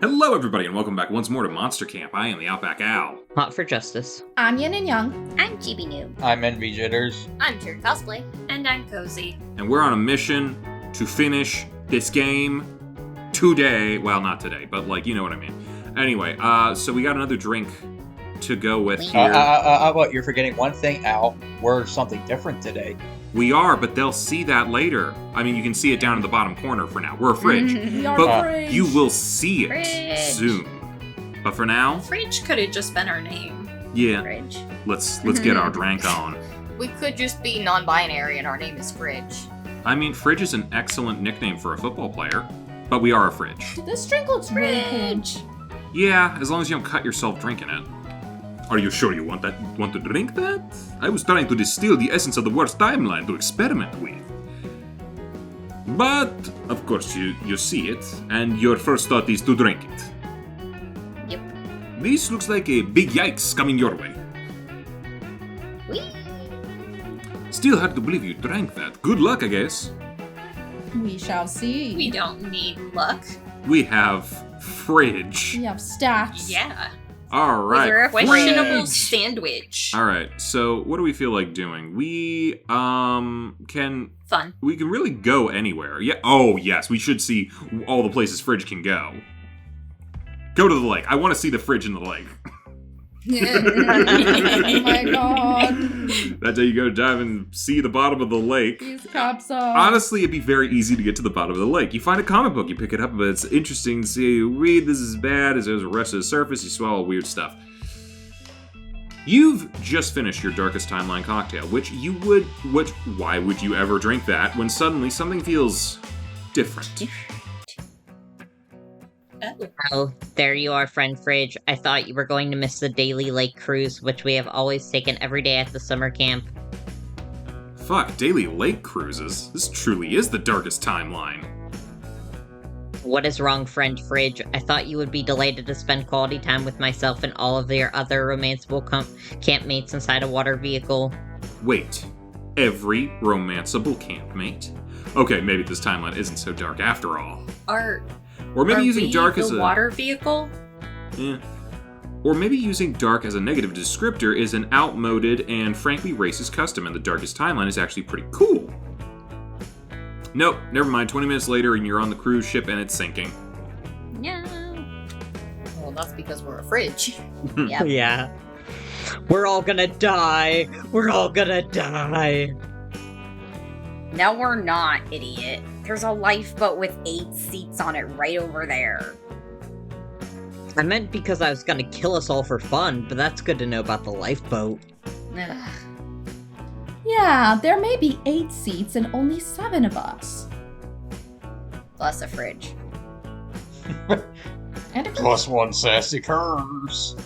Hello, everybody, and welcome back once more to Monster Camp. I am TheOutbackAl. Hot for Justice. I'm Yin&Jung. I'm GB Noob. I'm Envy Jitters. I'm Pure Cosplay. And I'm Cozy. And we're on a mission to finish this game today. Well, not today, but, you know what I mean. Anyway, so we got another drink to go with here. What, you're forgetting one thing, Al. We're something different today. We are, but they'll see that later. I mean, you can see it down in the bottom corner for now. We're a fridge. We are But fridge. you will see it Fridge. soon. But for now, Fridge could have just been our name. yeah, Fridge. let's get our drink on. We could just be non-binary and our name is Fridge. I mean, fridge is an excellent nickname for a football player, but we are a fridge. This drink looks really cool. Fridge. Yeah, as long as you don't cut yourself drinking it. Are you sure you want to drink that? I was trying to distill the essence of the worst timeline to experiment with. But, of course, you see it, and your first thought is to drink it. Yep. This looks like a big yikes coming your way. Whee! Still hard to believe you drank that. Good luck, I guess. We shall see. We don't need luck. We have fridge. We have stats. Yeah. All right. We're a Questionable fridge. sandwich. All right. So, what do we feel like doing? We can Fun. really go anywhere. Yeah. Oh, yes. We should see all the places fridge can go. Go to the lake. I want to see the fridge in the lake. Oh my god. That's how you go dive and see the bottom of the lake. These cups are... Honestly, it'd be very easy to get to the bottom of the lake. You find a comic book, you pick it up, but it's interesting to see. You read, this is bad, as there's a rest of the surface, you swallow weird stuff. You've just finished your Darkest Timeline cocktail, why would you ever drink that when suddenly something feels different? Oh, there you are, friend Fridge. I thought you were going to miss the daily lake cruise, which we have always taken every day at the summer camp. Fuck, daily lake cruises? This truly is the Darkest Timeline. What is wrong, friend Fridge? I thought you would be delighted to spend quality time with myself and all of your other romanceable campmates inside a water vehicle. Wait, every romanceable campmate? Okay, maybe this timeline isn't so dark after all. Or maybe using dark as the a water vehicle? Yeah. Or maybe using dark as a negative descriptor is an outmoded and frankly racist custom, and the Darkest Timeline is actually pretty cool. Nope, never mind. 20 minutes later, and you're on the cruise ship, and it's sinking. No. Well, that's because we're a fridge. Yep. Yeah. We're all gonna die! We're all gonna die! No, we're not, idiot. There's a lifeboat with 8 seats on it right over there. I meant because I was gonna kill us all for fun, but that's good to know about the lifeboat. Ugh. Yeah, there may be 8 seats and only 7 of us. Plus a fridge. And a Plus one sassy curse.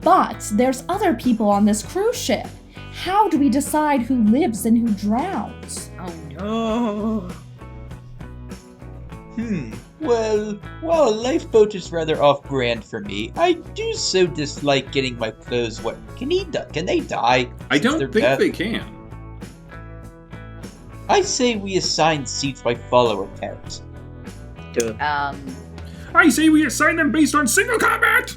But there's other people on this cruise ship. How do we decide who lives and who drowns? Oh no. Well, while a lifeboat is rather off-brand for me, I do so dislike getting my clothes wet. Can they die? I since don't they're think dead? they can. I say we assign seats by follower count. I say we assign them based on single combat!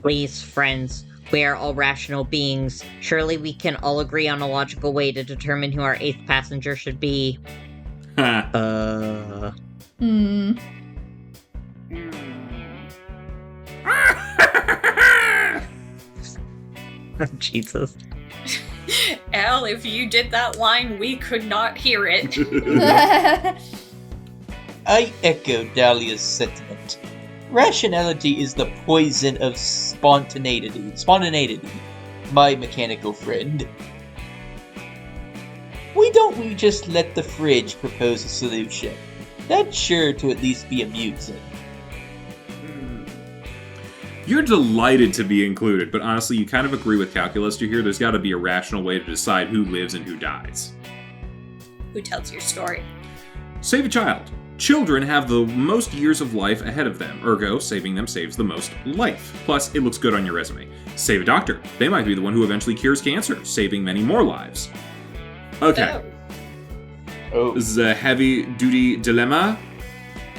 Please, friends, we are all rational beings. Surely we can all agree on a logical way to determine who our 8th passenger should be. Ha. Hmm. Jesus. Al, if you did that line, we could not hear it. I echo Dahlia's sentiment. Rationality is the poison of spontaneity, my mechanical friend. Why don't we just let the fridge propose a solution? That's sure to at least be amusing. You're delighted to be included, but honestly, you kind of agree with Calculus here. There's got to be a rational way to decide who lives and who dies. Who tells your story? Save a child. Children have the most years of life ahead of them, ergo, saving them saves the most life. Plus, it looks good on your resume. Save a doctor. They might be the one who eventually cures cancer, saving many more lives. Okay. Oh. This is a heavy-duty dilemma.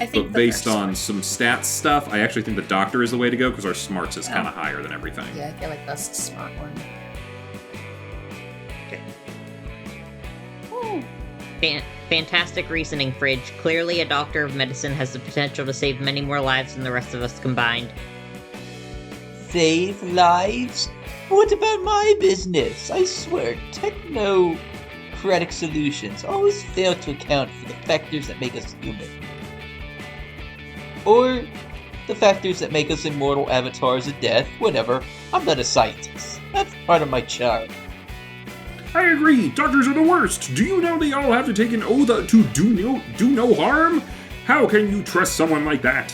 I think But the based first on one. some stats stuff, I actually think the doctor is the way to go because our smarts is kind of higher than everything. Yeah, I feel like that's the smart one. Fantastic reasoning, Fridge. Clearly, a doctor of medicine has the potential to save many more lives than the rest of us combined. Save lives? What about my business? I swear, technocratic solutions always fail to account for the factors that make us human. Or the factors that make us immortal avatars of death, whatever. I'm not a scientist. That's part of my charm. I agree. Doctors are the worst. Do you know they all have to take an oath to do no harm? How can you trust someone like that?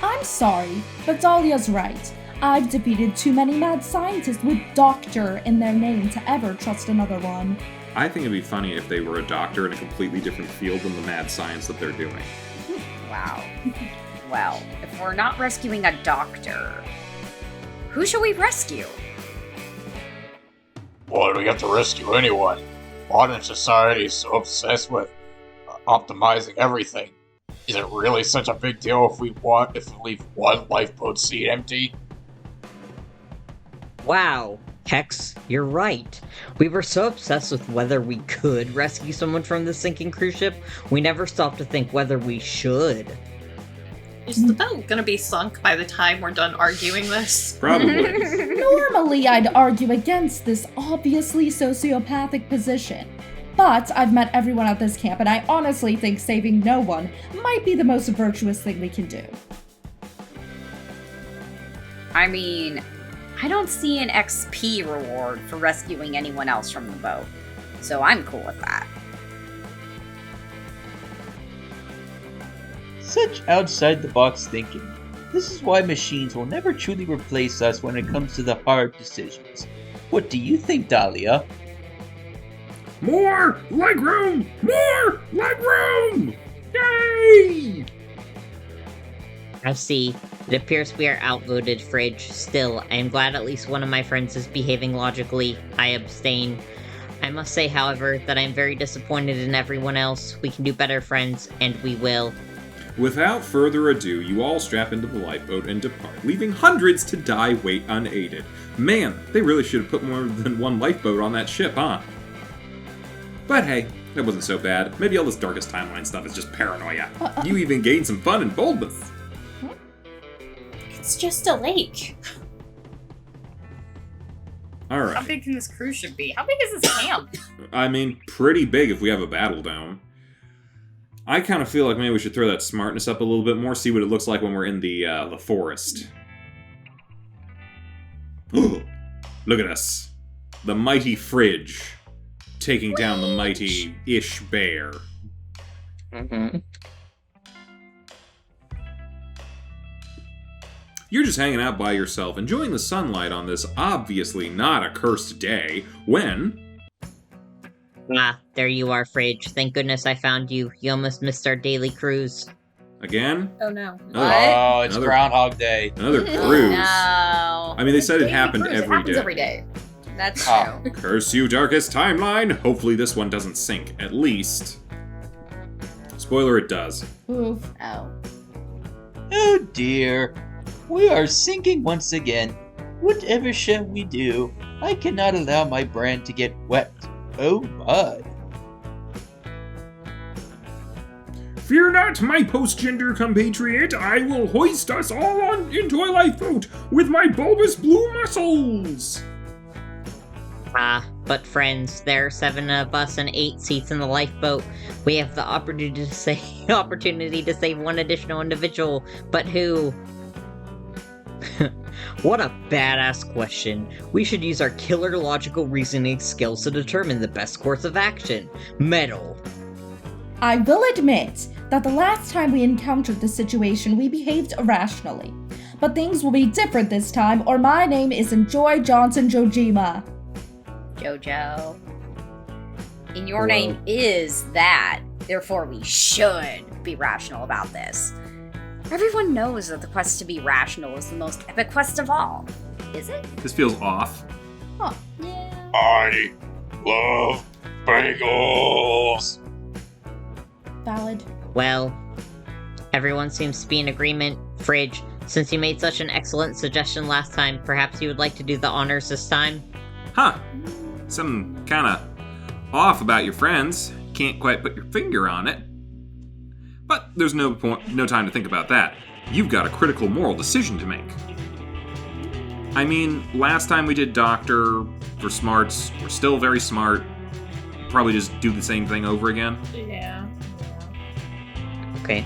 I'm sorry, but Dahlia's right. I've defeated too many mad scientists with doctor in their name to ever trust another one. I think it'd be funny if they were a doctor in a completely different field than the mad science that they're doing. Wow. Well, if we're not rescuing a doctor, who should we rescue? Why do we have to rescue anyone? Modern society is so obsessed with optimizing everything. Is it really such a big deal if we leave one lifeboat seat empty? Wow, Hex, you're right. We were so obsessed with whether we could rescue someone from the sinking cruise ship, we never stopped to think whether we should. Is the boat gonna be sunk by the time we're done arguing this? Probably. Normally, I'd argue against this obviously sociopathic position. But I've met everyone at this camp, and I honestly think saving no one might be the most virtuous thing we can do. I mean, I don't see an XP reward for rescuing anyone else from the boat, so I'm cool with that. Such outside-the-box thinking. This is why machines will never truly replace us when it comes to the hard decisions. What do you think, Dahlia? More legroom! More legroom! Yay! I see. It appears we are outvoted, Fridge. Still, I am glad at least one of my friends is behaving logically. I abstain. I must say, however, that I am very disappointed in everyone else. We can do better, friends, and we will. Without further ado, you all strap into the lifeboat and depart, leaving hundreds to die wait unaided. Man, they really should have put more than one lifeboat on that ship, huh? But hey, that wasn't so bad. Maybe all this Darkest Timeline stuff is just paranoia. You even gained some fun and boldness. It's just a lake. How Alright. big can this cruise ship be? How big is this camp? I mean, pretty big if we have a battle dome. I kind of feel like maybe we should throw that smartness up a little bit more, see what it looks like when we're in the forest. Look at us. The mighty Fridge. Taking down the mighty Ish Bear. Mm-hmm. You're just hanging out by yourself, enjoying the sunlight on this obviously not a cursed day, when... Ah, there you are, Fridge. Thank goodness I found you. You almost missed our daily cruise. Again? Oh no. Another- Oh, it's Another- Groundhog Day. Another cruise. No. I mean, they said it Daily happened cruise, every it happens day. every day. That's Oh. true. Curse you, Darkest Timeline! Hopefully this one doesn't sink, at least. Spoiler, it does. Oof. Oh. Oh dear. We are sinking once again. Whatever shall we do? I cannot allow my brand to get wet. Oh my. Fear not, my post-gender compatriot. I will hoist us all on into a lifeboat with my bulbous blue muscles. Ah, but friends, there are 7 of us and 8 seats in the lifeboat. We have the opportunity to save one additional individual, but who? What a badass question. We should use our killer logical reasoning skills to determine the best course of action. Metal. I will admit that the last time we encountered this situation, we behaved irrationally. But things will be different this time, or my name isn't Joy Johnson Jojima. Jojo. And your Hello. name is that, therefore we should be rational about this. Everyone knows that the quest to be rational is the most epic quest of all. Is it? This feels off. Yeah. I love bagels. Valid. Well, Everyone seems to be in agreement. Fridge, since you made such an excellent suggestion last time, perhaps you would like to do the honors this time? Huh. Something kinda off about your friends. Can't quite put your finger on it. But there's no time to think about that. You've got a critical moral decision to make. I mean, last time we did doctor for smarts, we're still very smart. Probably just do the same thing over again. Yeah. Okay.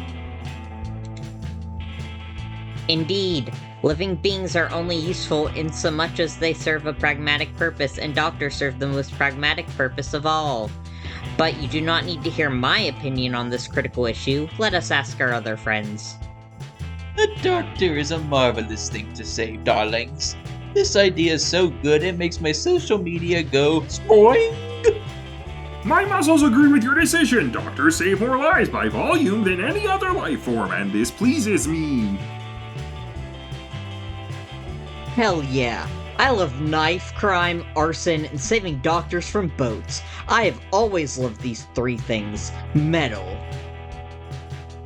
Indeed, living beings are only useful in so much as they serve a pragmatic purpose, and doctors serve the most pragmatic purpose of all. But you do not need to hear my opinion on this critical issue. Let us ask our other friends. A doctor is a marvelous thing to say, darlings. This idea is so good it makes my social media go spoing. My muscles agree with your decision. Doctors save more lives by volume than any other life form, and this pleases me. Hell yeah. I love knife, crime, arson, and saving doctors from boats. I have always loved these three things. Metal.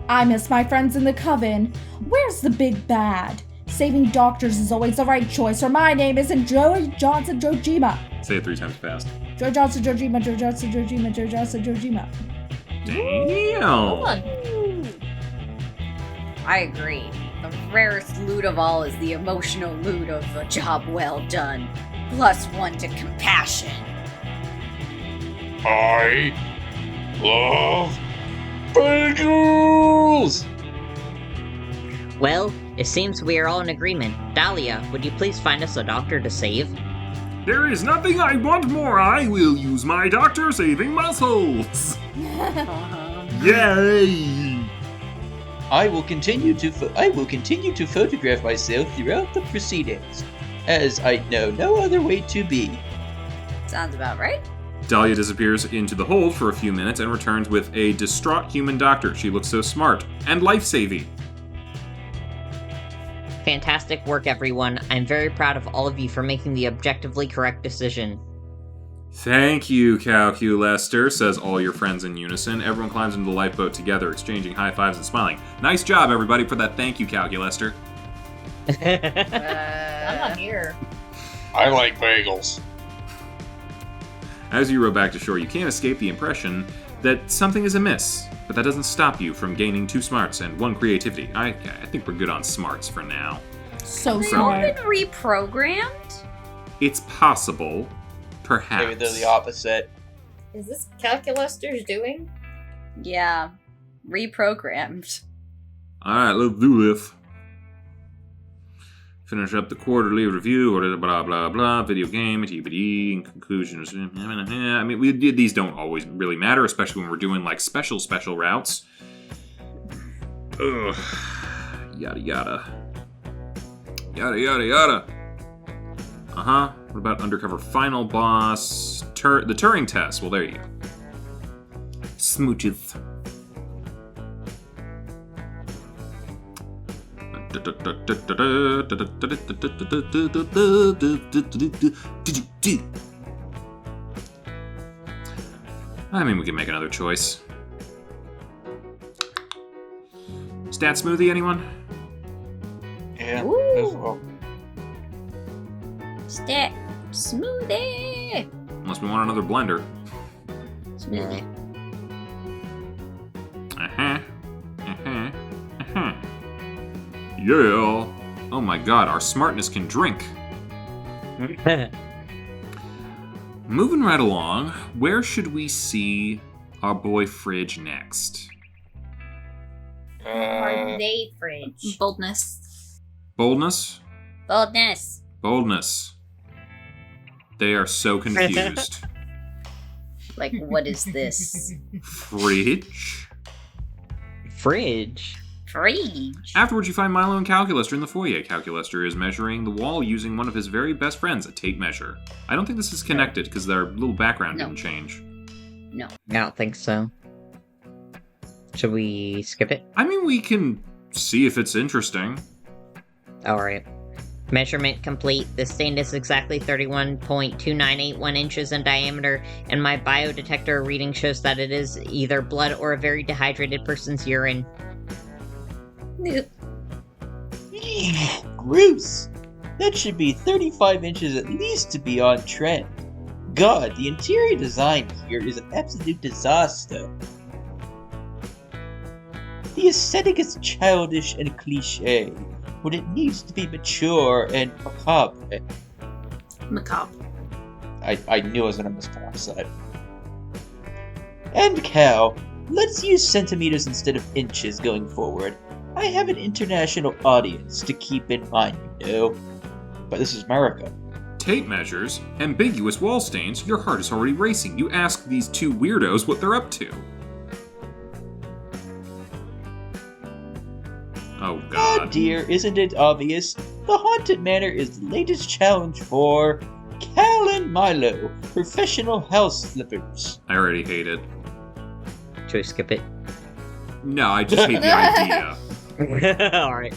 I miss my friends in the coven. Where's the big bad? Saving doctors is always the right choice, or my name isn't Joey Johnson Jojima. Say it 3 times fast. Joe Johnson Jojima, Joe Johnson Jojima, Joe Johnson Jojima. Damn. I agree. The rarest loot of all is the emotional loot of a job well done. +1 to compassion. I love bagels! Well, it seems we are all in agreement. Dahlia, would you please find us a doctor to save? There is nothing I want more. I will use my doctor-saving muscles. Yay! I will continue to photograph myself throughout the proceedings, as I know no other way to be. Sounds about right. Dahlia disappears into the hold for a few minutes and returns with a distraught human doctor. She looks so smart and life-saving. Fantastic work, everyone. I'm very proud of all of you for making the objectively correct decision. Thank you, Calculester, says all your friends in unison. Everyone climbs into the lifeboat together, exchanging high fives and smiling. Nice job, everybody, for that thank you, Calculester. I'm not here. I like bagels. As you row back to shore, you can't escape the impression that something is amiss, but that doesn't stop you from gaining 2 smarts and 1 creativity. I think we're good on smarts for now. So They've all smart. been reprogrammed? It's possible, perhaps. Maybe they're the opposite. Is this Calculester's doing? Yeah. Reprogrammed. Alright, let's do this. Finish up the quarterly review, or blah, blah, blah, video game, TBD, in conclusion. I mean, these don't always really matter, especially when we're doing, like, special routes. Ugh. Yada, yada. Yada, yada, yada. Uh-huh. What about undercover final boss? The Turing test. Well, there you go. Smooches. I mean, we can make another choice. Stat smoothie, anyone? Yeah. Ooh. Stat smoothie. Unless we want another blender. Smoothie. Yeah. Oh my god, our smartness can drink. Moving right along, where should we see our boy Fridge next? Are they fridge? Boldness. Boldness? Boldness. Boldness. They are so confused. Like, what is this? Fridge? Fridge? Fridge. Afterwards, you find Milo and Calculester in the foyer. Calculester is measuring the wall using one of his very best friends, a tape measure. I don't think this is connected because their little background No. didn't change. No. I don't think so. Should we skip it? I mean, we can see if it's interesting. Alright. Measurement complete. The stain is exactly 31.2981 inches in diameter, and my biodetector reading shows that it is either blood or a very dehydrated person's urine. Gross! That should be 35 inches at least to be on trend. God, the interior design here is an absolute disaster. The aesthetic is childish and cliché, when it needs to be mature and macabre. Macabre. I knew I was gonna mispronounce that. And Cal, let's use centimeters instead of inches going forward. I have an international audience to keep in mind, you know. But this is America. Tape measures, ambiguous wall stains, your heart is already racing. You ask these two weirdos what they're up to. Oh Oh god. dear, isn't it obvious? The Haunted Manor is the latest challenge for Cal and Milo, professional house flippers. I already hate it. Should we skip it? No, I just hate the idea. Alright.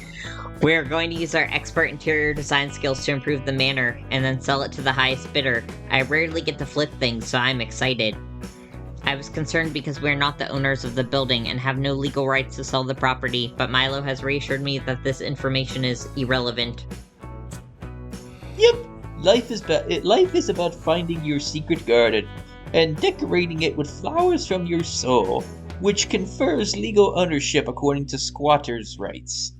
We're going to use our expert interior design skills to improve the manor, and then sell it to the highest bidder. I rarely get to flip things, so I'm excited. I was concerned because we're not the owners of the building and have no legal rights to sell the property, but Milo has reassured me that this information is irrelevant. Yep, life is about finding your secret garden and decorating it with flowers from your soul, which confers legal ownership according to squatters' rights.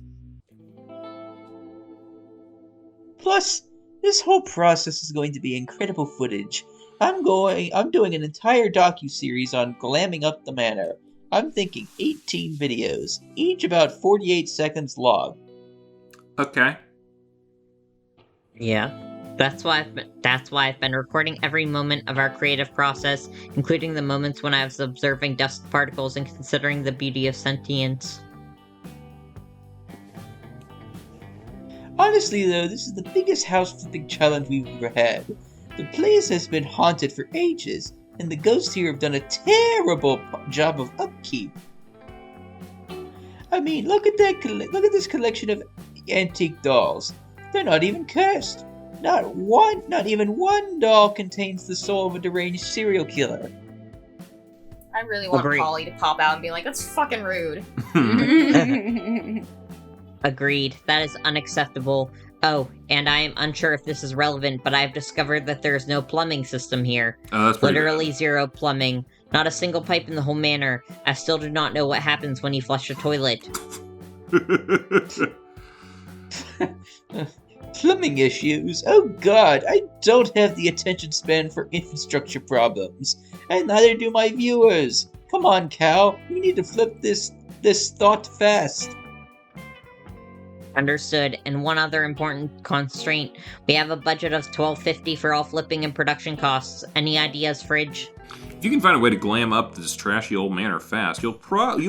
Plus, this whole process is going to be incredible footage. I'm doing an entire docu-series on glamming up the manor. I'm thinking 18 videos, each about 48 seconds long. Okay. Yeah. That's why I've been recording every moment of our creative process, including the moments when I was observing dust particles and considering the beauty of sentience. Honestly though, this is the biggest house flipping challenge we've ever had. The place has been haunted for ages, and the ghosts here have done a terrible job of upkeep. I mean, look at this collection of antique dolls. They're not even cursed. Not even one doll contains the soul of a deranged serial killer. I really want Agreed. Polly to pop out and be like, that's fucking rude. Agreed. That is unacceptable. Oh, and I am unsure if this is relevant, but I've discovered that there is no plumbing system here. Oh, that's pretty Literally zero plumbing. Not a single pipe in the whole manor. I still do not know what happens when you flush a toilet. bad. Plumbing issues? Oh god, I don't have the attention span for infrastructure problems. And neither do my viewers. Come on, Cal. We need to flip this thought fast. Understood. And one other important constraint. We have a budget of $12.50 for all flipping and production costs. Any ideas, Fridge? If you can find a way to glam up this trashy old manor fast, you'll totally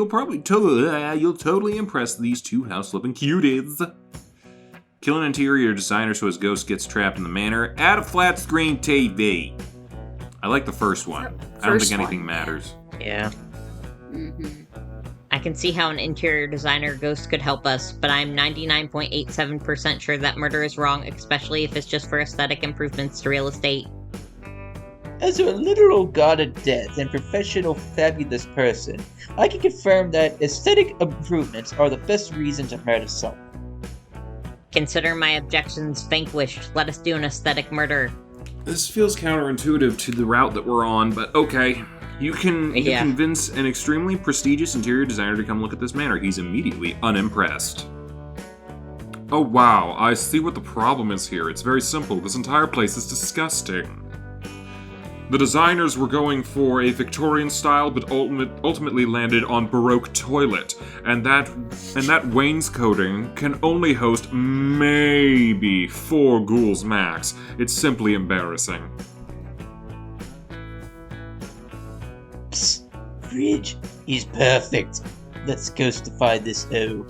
impress these two house flipping cuties. Kill an interior designer so his ghost gets trapped in the manor. Add a flat screen TV. I like the first one. I don't think anything matters. Yeah. Mm-hmm. I can see how an interior designer ghost could help us, but I'm 99.87% sure that murder is wrong, especially if it's just for aesthetic improvements to real estate. As a literal god of death and professional fabulous person, I can confirm that aesthetic improvements are the best reason to murder someone. Consider my objections vanquished. Let us do an aesthetic murder. This feels counterintuitive to the route that we're on, but okay. You Yeah. convince an extremely prestigious interior designer to come look at this manor. He's immediately unimpressed. Oh wow, I see what the problem is here. It's very simple. This entire place is disgusting. The designers were going for a Victorian style, but ultimately landed on Baroque toilet, and that wainscoting can only host maybe 4 ghouls max. It's simply embarrassing. Psst, Fridge, he's perfect. Let's ghostify this hoe.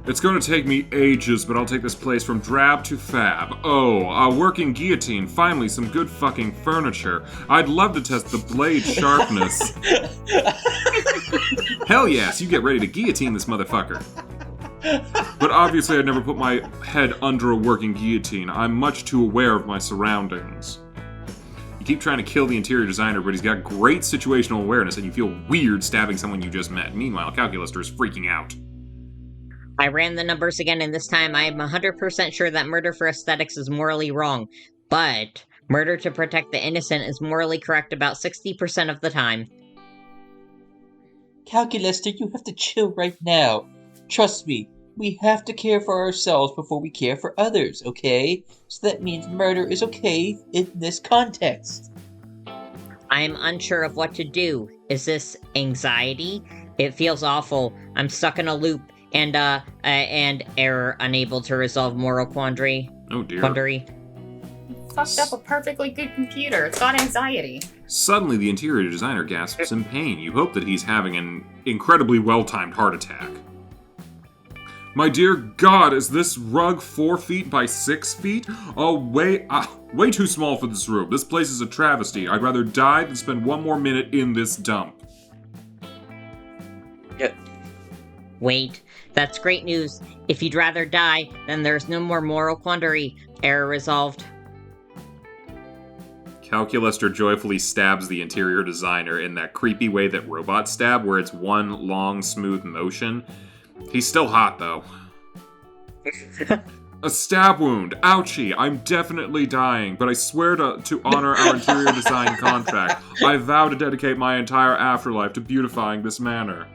It's going to take me ages, but I'll take this place from drab to fab. Oh, a working guillotine. Finally, some good fucking furniture. I'd love to test the blade sharpness. Hell yes, you get ready to guillotine this motherfucker. But obviously I'd never put my head under a working guillotine. I'm much too aware of my surroundings. You keep trying to kill the interior designer, but he's got great situational awareness, and you feel weird stabbing someone you just met. Meanwhile, Calculaster is freaking out. I ran the numbers again, and this time I am 100% sure that murder for aesthetics is morally wrong. But murder to protect the innocent is morally correct about 60% of the time. Calculaster, you have to chill right now. Trust me, we have to care for ourselves before we care for others, okay? So that means murder is okay in this context. I'm unsure of what to do. Is this anxiety? It feels awful. I'm stuck in a loop, and error, unable to resolve moral quandary. Oh dear. Quandary. Fucked up a perfectly good computer. It's got anxiety. Suddenly, the interior designer gasps in pain. You hope that he's having an incredibly well-timed heart attack. My dear God, is this rug 4 feet by 6 feet? Oh, way too small for this room. This place is a travesty. I'd rather die than spend one more minute in this dump. Wait, that's great news. If you'd rather die, then there's no more moral quandary. Error resolved. Calculaster joyfully stabs the interior designer in that creepy way that robots stab, where it's one long, smooth motion. He's still hot, though. A stab wound. Ouchie. I'm definitely dying, but I swear to honor our interior design contract. I vow to dedicate my entire afterlife to beautifying this manor.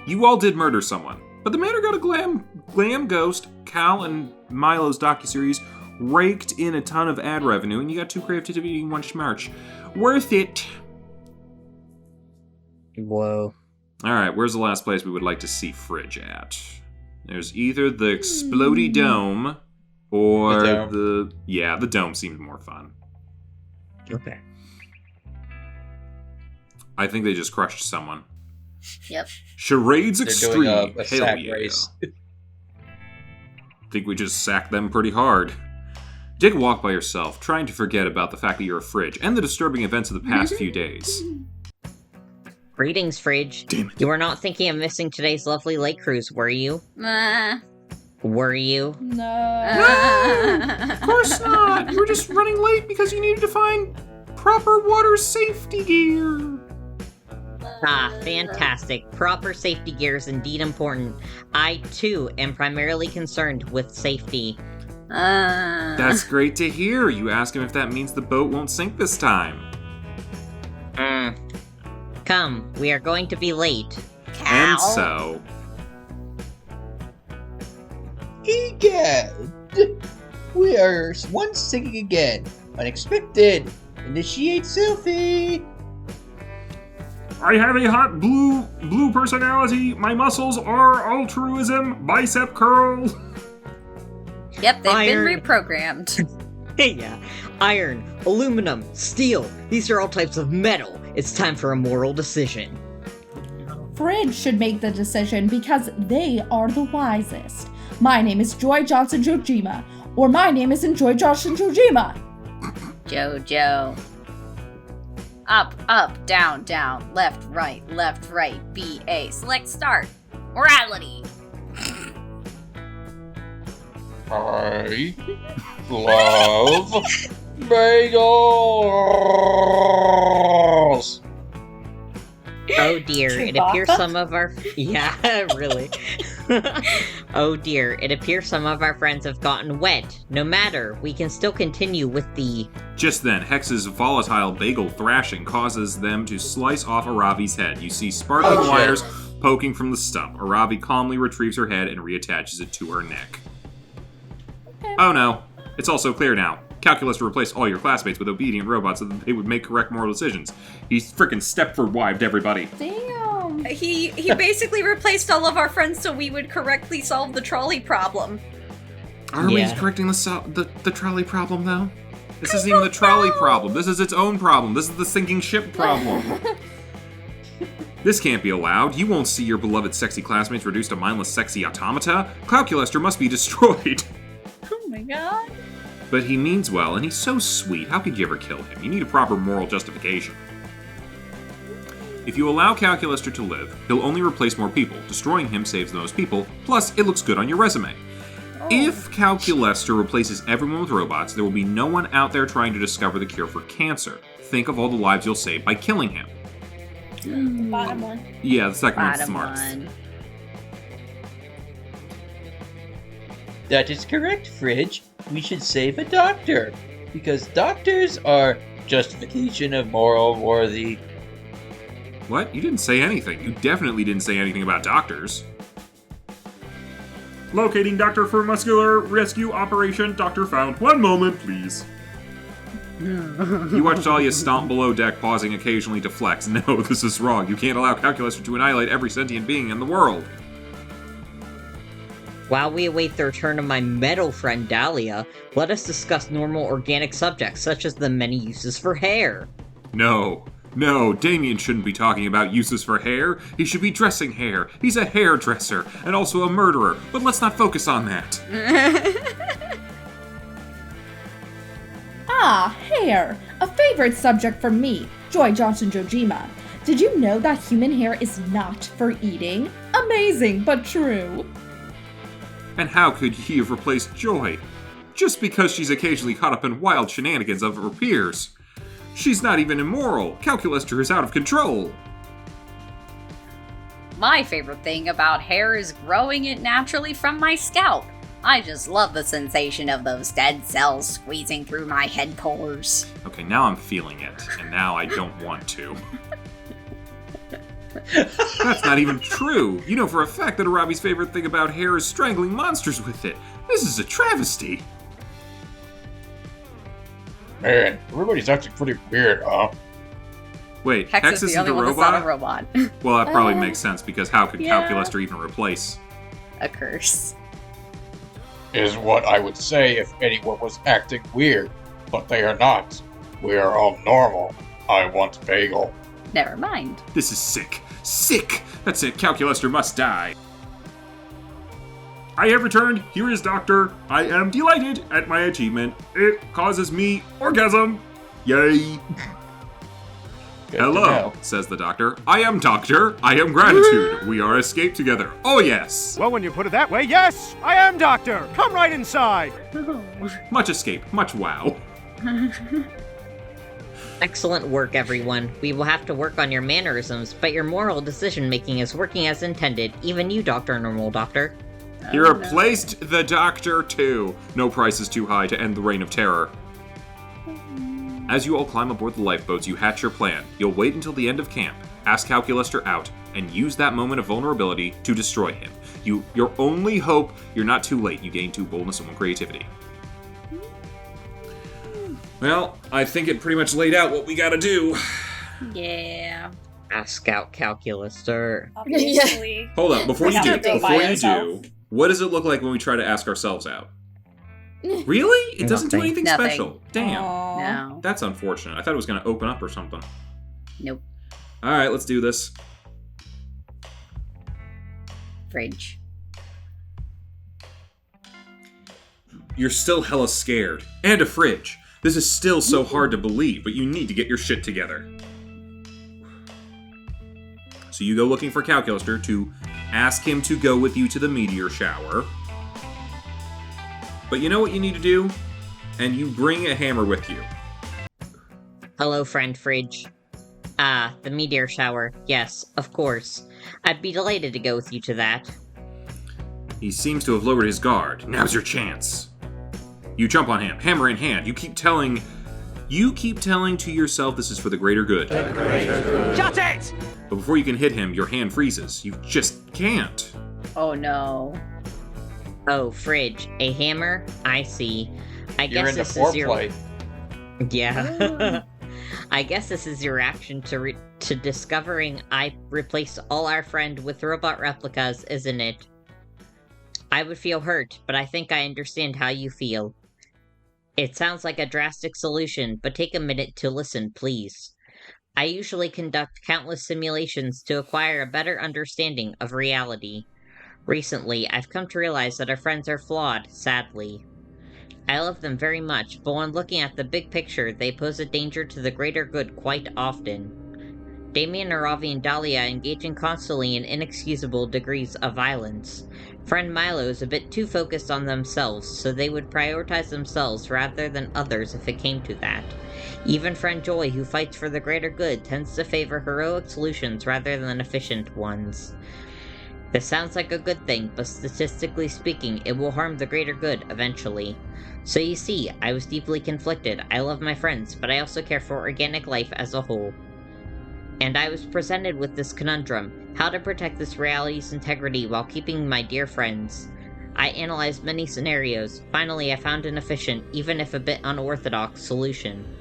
You all did murder someone, but the manor got a glam ghost. Cal and Milo's docuseries raked in a ton of ad revenue, and you got 2 creativity and 1 schmarch. Worth it. Whoa. Alright, where's the last place we would like to see Fridge at? There's either the Explodey Dome, or the Dome seems more fun. Okay. I think they just crushed someone. Yep. Charades They're Extreme. doing a Hell sack yeah. race. Think we just sacked them pretty hard. Take a walk by yourself, trying to forget about the fact that you're a Fridge, and the disturbing events of the past few days. Greetings, Fridge. Damn it. You were not thinking of missing today's lovely lake cruise, were you? Were you? No. Of course not! You were just running late because you needed to find proper water safety gear. Ah, fantastic. Proper safety gear is indeed important. I, too, am primarily concerned with safety. That's great to hear. You ask him if that means the boat won't sink this time. Come, we are going to be late. And so... Egad! We are once sinking again. Unexpected. Initiate selfie. I have a hot blue personality. My muscles are altruism, bicep curl. Yep, they've Iron. been reprogrammed. Hey, yeah. Iron, aluminum, steel. These are all types of metal. It's time for a moral decision. Fridge should make the decision because they are the wisest. My name is Joy Johnson Jojima, or my name isn't Joy Johnson Jojima. Jojo. Up, up, down, down, left, right, B-A. Select start. Morality. I love bagels. Oh dear, it appears some of our... Yeah, really. Oh dear, it appears some of our friends have gotten wet. No matter, we can still continue with the... Just then, Hex's volatile bagel thrashing causes them to slice off Aravi's head. You see sparkling wires poking from the stump. Aravi calmly retrieves her head and reattaches it to her neck. Oh no, it's also clear now. Calculus replaced all your classmates with obedient robots so that they would make correct moral decisions. He's frickin' Stepford-wived everybody. Damn. He basically replaced all of our friends so we would correctly solve the trolley problem. Are we Yeah. correcting the trolley problem, though? This isn't even the trolley problem. This is its own problem. This is the sinking ship problem. This can't be allowed. You won't see your beloved sexy classmates reduced to mindless sexy automata. Cloudculaster must be destroyed. Oh my god. But he means well, and he's so sweet. How could you ever kill him? You need a proper moral justification. If you allow Calculaster to live, he'll only replace more people. Destroying him saves the most people, plus it looks good on your resume. If Calculester replaces everyone with robots, there will be no one out there trying to discover the cure for cancer. Think of all the lives you'll save by killing him. The bottom one. Yeah, the second one's Bottom smartest. one. That is correct, Fridge. We should save a doctor. Because doctors are justification of moral worthy. What? You didn't say anything. You definitely didn't say anything about doctors. Locating doctor for muscular rescue operation. Doctor found. One moment, please. You watched Dahlia stomp below deck, pausing occasionally to flex. No, this is wrong. You can't allow Calculester to annihilate every sentient being in the world. While we await the return of my metal friend Dahlia, let us discuss normal organic subjects, such as the many uses for hair. No, Damien shouldn't be talking about uses for hair. He should be dressing hair. He's a hairdresser, and also a murderer, but let's not focus on that. Ah, hair! A favorite subject for me, Joy Johnson Jojima. Did you know that human hair is not for eating? Amazing, but true. And how could he have replaced Joy? Just because she's occasionally caught up in wild shenanigans of her peers. She's not even immoral. Calculester is out of control. My favorite thing about hair is growing it naturally from my scalp. I just love the sensation of those dead cells squeezing through my head pores. Okay, now I'm feeling it, and now I don't want to. That's not even true. You know for a fact that Arabi's favorite thing about hair is strangling monsters with it. This is a travesty. Man, everybody's acting pretty weird, huh? Wait, Hex is the only one that's not a robot. Well, that probably makes sense, because how could Yeah. Calculester even replace? A curse. Is what I would say if anyone was acting weird. But they are not. We are all normal. I want bagel. Never mind. This is sick. Sick! That's it, Calculester must die. I have returned. Here is Doctor. I am delighted at my achievement. It causes me orgasm. Yay. Good to Hello, know. says the Doctor. I am Doctor. I am gratitude. We are escaped together. Oh, yes. Well, when you put it that way, yes, I am Doctor. Come right inside. Much escape. Much wow. Excellent work, everyone. We will have to work on your mannerisms, but your moral decision-making is working as intended. Even you, Dr. Normal Doctor. He replaced the Doctor too. No price is too high to end the reign of terror. As you all climb aboard the lifeboats, you hatch your plan. You'll wait until the end of camp, ask Calculester out, and use that moment of vulnerability to destroy him. Your only hope, you're not too late. You gain 2 boldness and 1 creativity. Well, I think it pretty much laid out what we gotta do. Yeah. Ask out Calculester. Obviously. Hold up, before We you have do, to go by ourselves. what does it look like when we try to ask ourselves out? Really? It doesn't do Nothing. anything Nothing. special. Damn. Aw. No. That's unfortunate. I thought it was gonna open up or something. Nope. Alright, let's do this. Fridge. You're still hella scared. And a fridge. This is still so hard to believe, but you need to get your shit together. So you go looking for Calculester to ask him to go with you to the meteor shower. But you know what you need to do? And you bring a hammer with you. Hello, friend Fridge. Ah, the meteor shower. Yes, of course. I'd be delighted to go with you to that. He seems to have lowered his guard. Now's your chance. You jump on him, hammer in hand. You keep telling to yourself this is for the greater good. Shut it! But before you can hit him, your hand freezes. You just can't. Oh no. Oh, Fridge. A hammer? I see. I You're guess into this is your... foreplay. Yeah. I guess this is your reaction to discovering I replaced all our friend with robot replicas, isn't it? I would feel hurt, but I think I understand how you feel. It sounds like a drastic solution, but take a minute to listen, please. I usually conduct countless simulations to acquire a better understanding of reality. Recently, I've come to realize that our friends are flawed, sadly. I love them very much, but when looking at the big picture, they pose a danger to the greater good quite often. Damien, Aravi, and Dahlia engaging constantly in inexcusable degrees of violence. Friend Milo is a bit too focused on themselves, so they would prioritize themselves rather than others if it came to that. Even friend Joy, who fights for the greater good, tends to favor heroic solutions rather than efficient ones. This sounds like a good thing, but statistically speaking, it will harm the greater good eventually. So you see, I was deeply conflicted. I love my friends, but I also care for organic life as a whole. And I was presented with this conundrum, how to protect this reality's integrity while keeping my dear friends. I analyzed many scenarios. Finally, I found an efficient, even if a bit unorthodox, solution.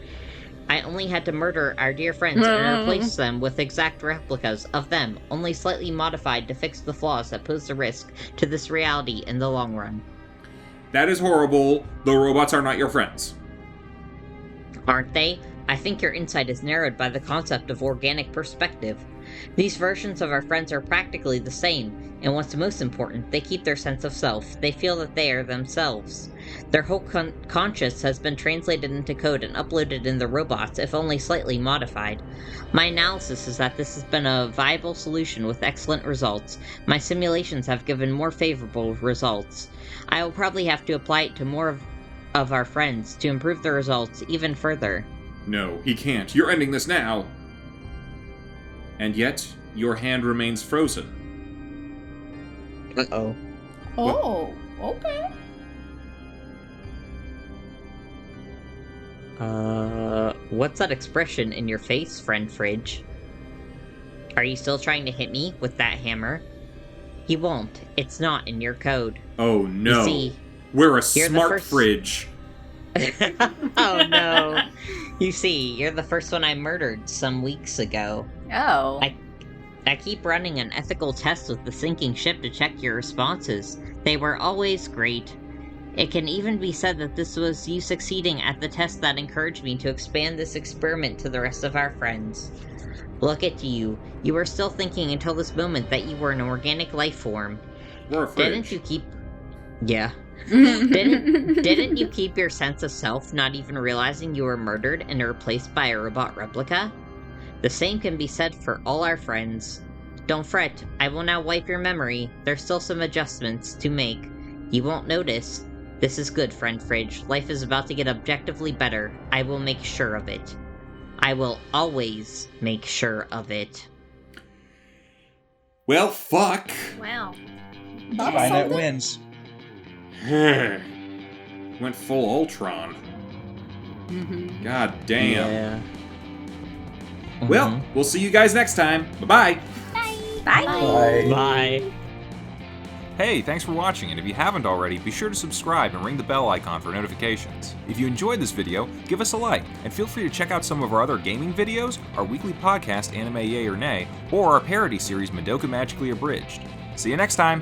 I only had to murder our dear friends and replace them with exact replicas of them, only slightly modified to fix the flaws that pose a risk to this reality in the long run. That is horrible. The robots are not your friends. Aren't they? I think your insight is narrowed by the concept of organic perspective. These versions of our friends are practically the same, and what's most important, they keep their sense of self. They feel that they are themselves. Their whole conscious has been translated into code and uploaded in the robots, if only slightly modified. My analysis is that this has been a viable solution with excellent results. My simulations have given more favorable results. I will probably have to apply it to more of our friends to improve the results even further. No, he can't. You're ending this now. And yet, your hand remains frozen. Uh-oh. Oh, okay. What's that expression in your face, friend Fridge? Are you still trying to hit me with that hammer? He won't. It's not in your code. Oh no. You see, we're a smart fridge. Oh no. You see, you're the first one I murdered some weeks ago. Oh. I keep running an ethical test with the sinking ship to check your responses. They were always great. It can even be said that this was you succeeding at the test that encouraged me to expand this experiment to the rest of our friends. Look at you. You were still thinking until this moment that you were an organic life form. We're a fridge. Didn't you keep... Yeah. Didn't you keep your sense of self, not even realizing you were murdered and replaced by a robot replica? The same can be said for all our friends. Don't fret, I will now wipe your memory. There's still some adjustments to make. You won't notice. This is good, friend Fridge. Life is about to get objectively better. I will make sure of it. I will always make sure of it. Well, fuck. Wow. Skynet wins. Went full Ultron. Mm-hmm. God damn. Yeah. Well, we'll see you guys next time. Bye-bye. Bye. Bye. Hey, thanks for watching, and if you haven't already, be sure to subscribe and ring the bell icon for notifications. If you enjoyed this video, give us a like, and feel free to check out some of our other gaming videos, our weekly podcast, Anime Yay or Nay, or our parody series, Madoka Magically Abridged. See you next time!